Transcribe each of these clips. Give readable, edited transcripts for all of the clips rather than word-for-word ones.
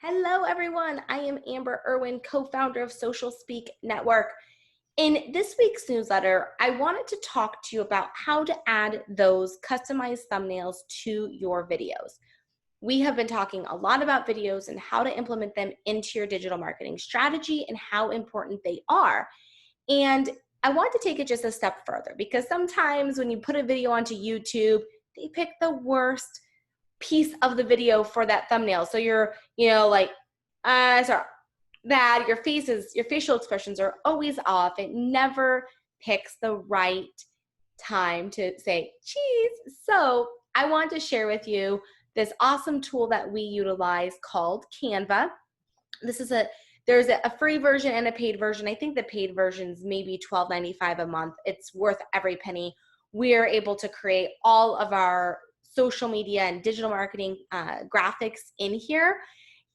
Hello, everyone. I am Amber Irwin, co-founder of Social Speak Network. In this week's newsletter, I wanted to talk to you about how to add those customized thumbnails to your videos. We have been talking a lot about videos and how to implement them into your digital marketing strategy and how important they are. And I want to take it just a step further because sometimes when you put a video onto YouTube, they pick the worst piece of the video for that thumbnail. So you're, like, sorry, that your facial expressions are always off. It never picks the right time to say cheese. So I want to share with you this awesome tool that we utilize called Canva. There's a free version and a paid version. I think the paid version is maybe $12.95 a month. It's worth every penny. We're able to create all of our social media and digital marketing graphics in here.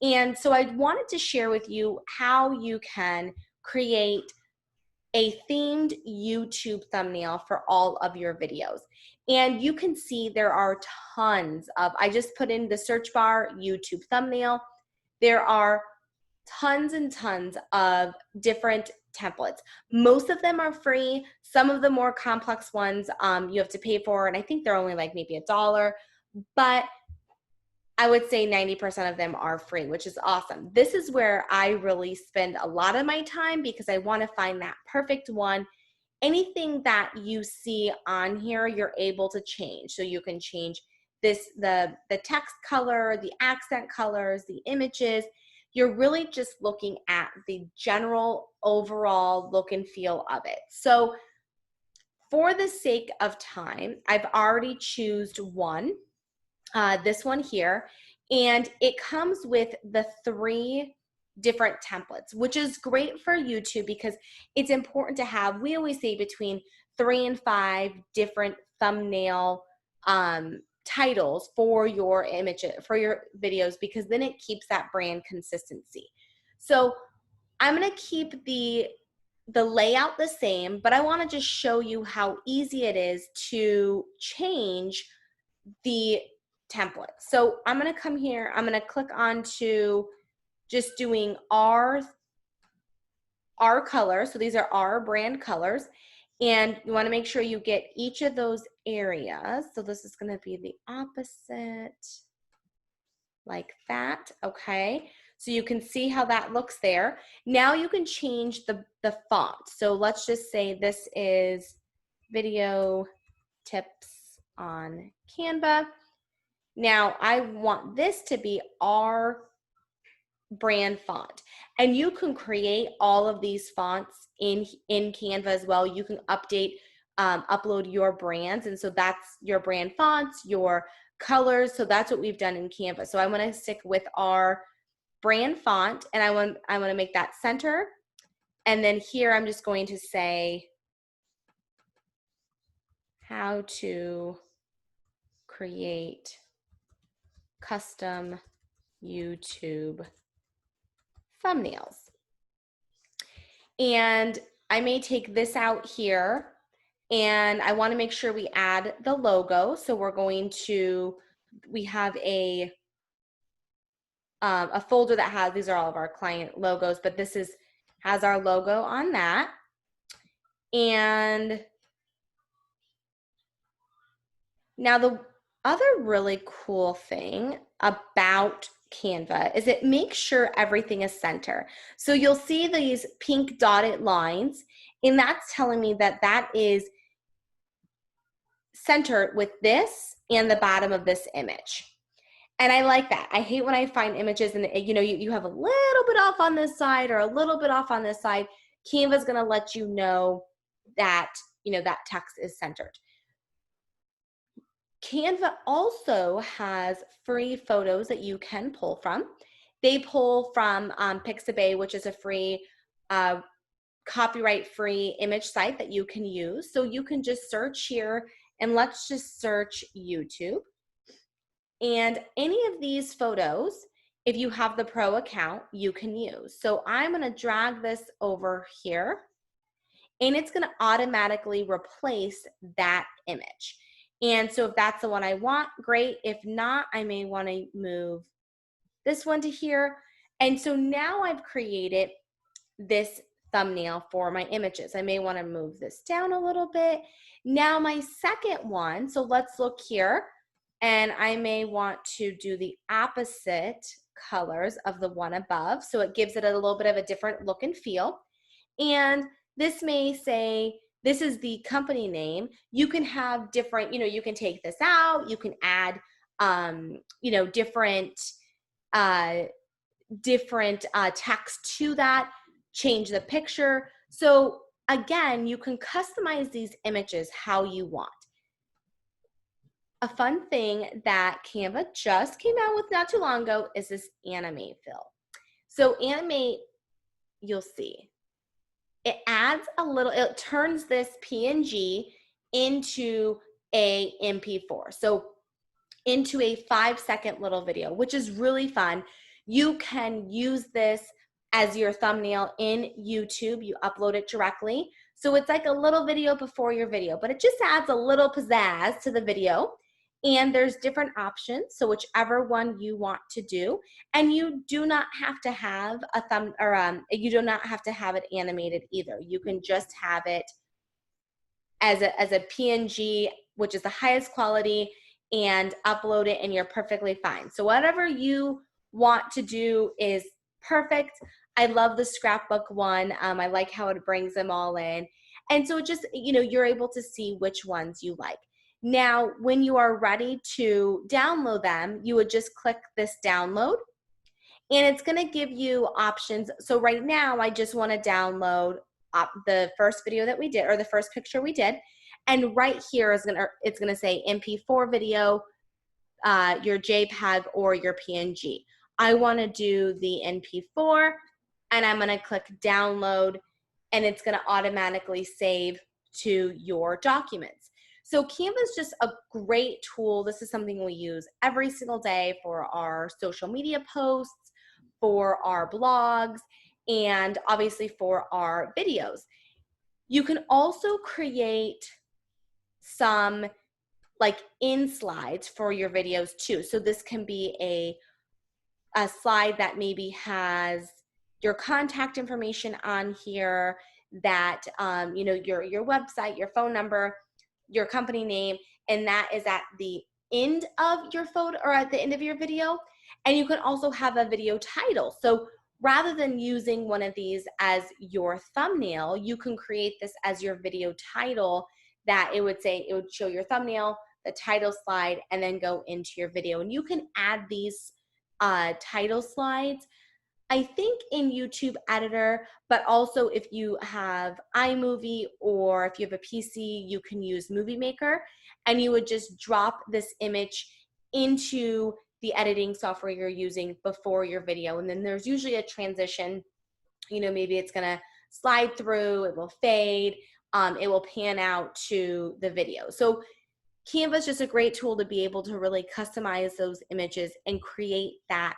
And so I wanted to share with you how you can create a themed YouTube thumbnail for all of your videos. And you can see there are tons of, I just put in the search bar, YouTube thumbnail. There are tons and tons of different templates. Most of them are free. Some of the more complex ones you have to pay for, and I think they're only like maybe $1, but I would say 90% of them are free, which is awesome. This is where I really spend a lot of my time because I want to find that perfect one. Anything that you see on here, you're able to change. So you can change the text color, the accent colors, the images. You're really just looking at the general overall look and feel of it. So for the sake of time, I've already chosen one, this one here, and it comes with the 3 different templates, which is great for YouTube because it's important to have, we always say between 3 and 5 different thumbnail titles for your images, for your videos, because then it keeps that brand consistency. So I'm going to keep the layout the same, but I want to just show you how easy it is to change the template. So I'm going to come here, I'm going to click on to just doing our colors. So these are our brand colors. And you want to make sure you get each of those areas. So this is going to be the opposite, like that. Okay. So you can see how that looks there. Now you can change the font. So let's just say this is video tips on Canva. Now I want this to be our brand font, and you can create all of these fonts in Canva as well. You can upload your brands, and so that's your brand fonts, your colors. So that's what we've done in Canva. So I want to stick with our brand font, and I want to make that center, and then here I'm just going to say how to create custom YouTube thumbnails. And I may take this out here, and I want to make sure we add the logo. So we have a folder that has, these are all of our client logos, but this has our logo on that. And now the other really cool thing about Canva is it makes sure everything is center. So you'll see these pink dotted lines, and that's telling me that that is centered with this and the bottom of this image. And I like that. I hate when I find images and you have a little bit off on this side or a little bit off on this side. Canva is going to let you know that that text is centered. Canva also has free photos that you can pull from. They pull from Pixabay, which is a free copyright-free image site that you can use. So you can just search here, and let's just search YouTube. And any of these photos, if you have the pro account, you can use. So I'm going to drag this over here, and it's going to automatically replace that image. And so if that's the one I want, great. If not, I may want to move this one to here. And so now I've created this thumbnail for my images. I may want to move this down a little bit. Now my second one, so let's look here, and I may want to do the opposite colors of the one above, so it gives it a little bit of a different look and feel. And this may say, this is the company name. You can have different, you can take this out, you can add, different text to that, change the picture. So again, you can customize these images how you want. A fun thing that Canva just came out with not too long ago is this animate fill. So animate, you'll see, it adds a little, it turns this PNG into a MP4. So into a 5-second little video, which is really fun. You can use this as your thumbnail in YouTube. You upload it directly. So it's like a little video before your video, but it just adds a little pizzazz to the video. And there's different options, so whichever one you want to do. And you do not have to have a you do not have to have it animated either. You can just have it as a PNG, which is the highest quality, and upload it, and you're perfectly fine. So whatever you want to do is perfect. I love the scrapbook one. I like how it brings them all in. And so just, you're able to see which ones you like. Now, when you are ready to download them, you would just click this download, and it's gonna give you options. So right now, I just wanna download the first video that we did, or the first picture we did. And right here it's gonna say MP4 video, your JPEG, or your PNG. I wanna do the MP4, and I'm gonna click download, and it's gonna automatically save to your documents. So Canva is just a great tool. This is something we use every single day for our social media posts, for our blogs, and obviously for our videos. You can also create some like in slides for your videos too. So this can be a slide that maybe has your contact information on here, that your website, your phone number, your company name, and that is at the end of your photo or at the end of your video. And you can also have a video title. So rather than using one of these as your thumbnail, you can create this as your video title, that it would show your thumbnail, the title slide, and then go into your video. And you can add these title slides, I think, in YouTube Editor, but also if you have iMovie or if you have a PC, you can use Movie Maker, and you would just drop this image into the editing software you're using before your video. And then there's usually a transition, maybe it's gonna slide through, it will fade, it will pan out to the video. So Canva is just a great tool to be able to really customize those images and create that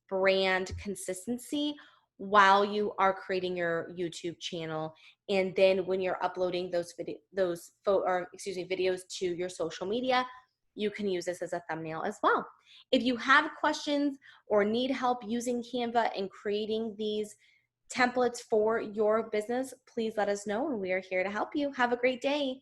brand consistency while you are creating your YouTube channel. And then when you're uploading those videos to your social media, you can use this as a thumbnail as well. If you have questions or need help using Canva and creating these templates for your business, please let us know, and we are here to help you. Have a great day.